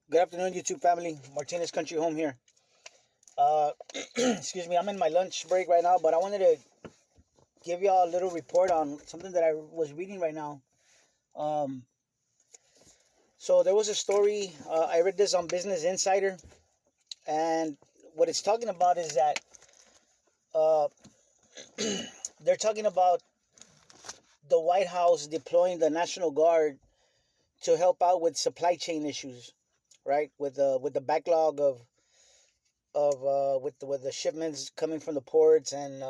Good afternoon, YouTube family. Martinez Country Home here. Excuse me, I'm in my lunch break right now, but I wanted to give y'all a little report on something that I was reading right now. Um, so there was a story. I read this on Business Insider, and what it's talking about is that uh, they're talking about the White House deploying the National Guard to help out with supply chain issues, right? With the backlog of with the shipments coming from the ports and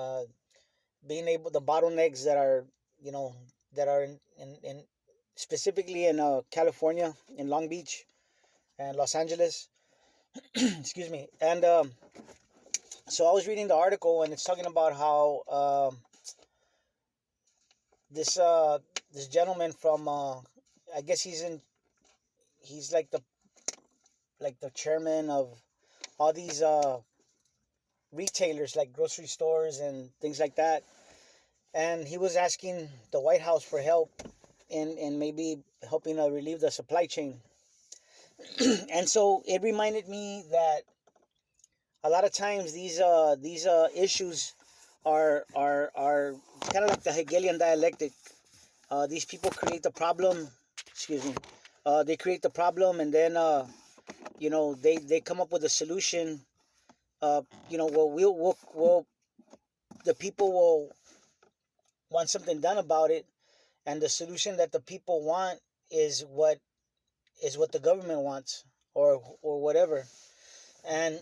being able the bottlenecks that are you know that are in specifically in California, in Long Beach and Los Angeles. Excuse me. And so I was reading the article, and it's talking about how this this gentleman from I guess he's like the chairman of all these retailers, like grocery stores and things like that. And he was asking the White House for help in maybe helping relieve the supply chain. And so it reminded me that a lot of times these issues are kind of like the Hegelian dialectic. These people create the problem. Excuse me. They create the problem, and then they come up with a solution. We'll the people will want something done about it, and the solution that the people want is what the government wants, or whatever. And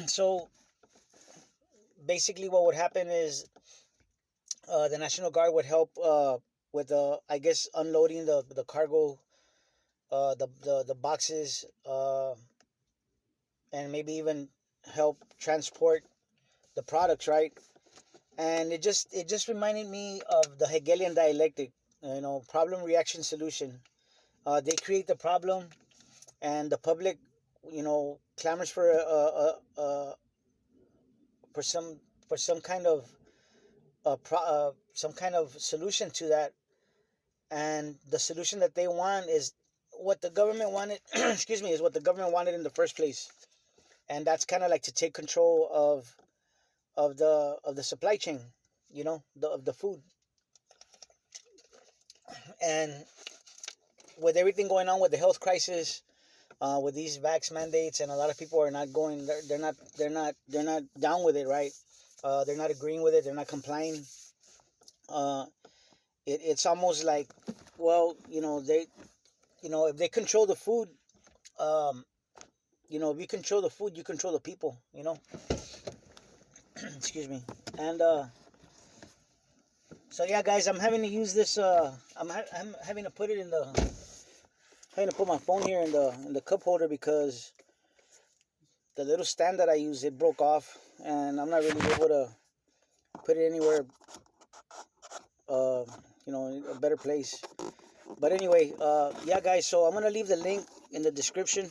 so basically what would happen is the National Guard would help with I guess unloading the cargo, the boxes, and maybe even help transport the products, right? And it just reminded me of the Hegelian dialectic, problem, reaction, solution. They create the problem, and the public, clamors for for some for some kind of solution to that. And the solution that they want is what the government wanted. Excuse me, is what the government wanted in the first place. And that's kind of like to take control of the supply chain, of the food. And with everything going on with the health crisis, with these vax mandates, and a lot of people are not going. They're not down with it, right? They're not agreeing with it. They're not complying. Uh, it's almost like, well, if they control the food, um, if you control the food, you control the people. Excuse me. And so yeah, guys, I'm having to use this. I'm having to put it in the. Having to put my phone here in the cup holder because the little stand that I use, it broke off, and I'm not really able to put it anywhere, uh, in a better place. But anyway, yeah, guys. So I'm gonna leave the link in the description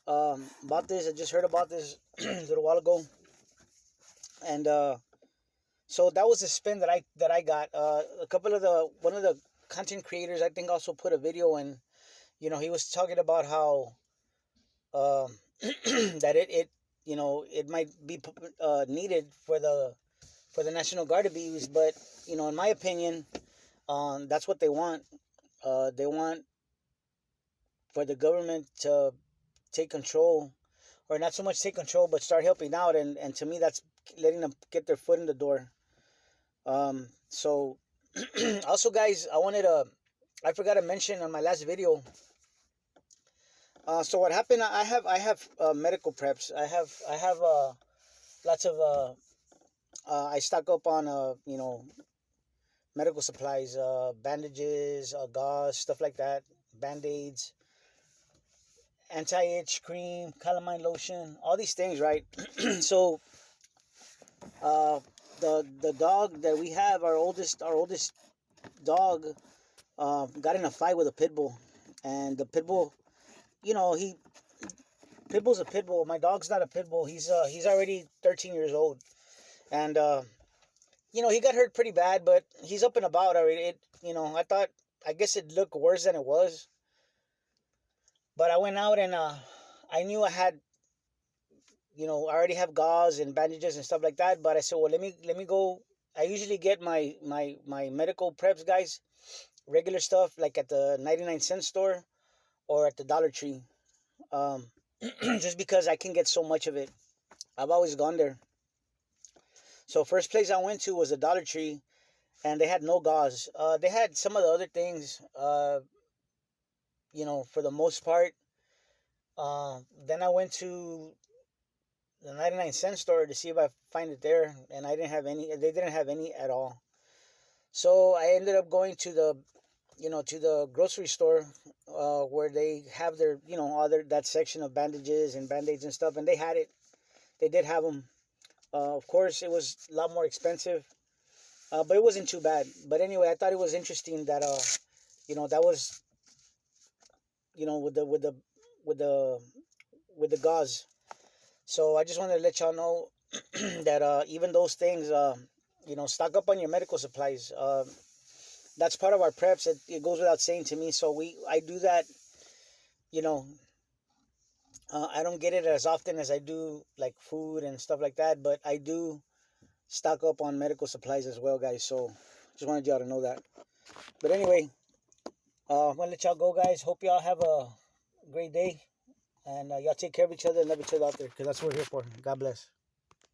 about this. I just heard about this a little while ago, and so that was the spin that I got. A couple of the one of the content creators, I think, also put a video, and he was talking about how that it might be needed for the National Guard to be used, but in my opinion, that's what they want. They want for the government to take control, or not so much take control, but start helping out, and to me, that's letting them get their foot in the door. So also, guys, I forgot to mention on my last video. So what happened? I have medical preps. I have lots of I stock up on medical supplies, bandages, gauze, stuff like that, band-aids, anti-itch cream, calamine lotion, all these things, right? So uh, the dog that we have, our oldest dog, got in a fight with a pit bull, and the pit bull, he pit bull's a pit bull. My dog's not a pit bull. He's already 13 years old, and he got hurt pretty bad, but he's up and about already. I guess it looked worse than it was. But I went out and I knew I had, I already have gauze and bandages and stuff like that. But I said, well, let me go. I usually get my medical preps, guys, regular stuff like at the 99-cent store or at the Dollar Tree. Um, just because I can get so much of it. I've always gone there. So first place I went to was a Dollar Tree, and they had no gauze. They had some of the other things, for the most part. Then I went to the 99-cent store to see if I find it there, and I didn't have any. They didn't have any at all. So I ended up going to the grocery store, where they have their, other that section of bandages and band-aids and stuff, and they had it. They did have them. Of course, it was a lot more expensive, but it wasn't too bad. But anyway, I thought it was interesting that that was, with the gauze. So I just wanted to let y'all know that even those things, stock up on your medical supplies. That's part of our preps. It goes without saying to me. So I do that. You know, I don't get it as often as I do like food and stuff like that, but I do stock up on medical supplies as well, guys. So just wanted y'all to know that. But anyway, I'm gonna let y'all go, guys. Hope y'all have a great day, and y'all take care of each other and love each other out there, because that's what we're here for. God bless.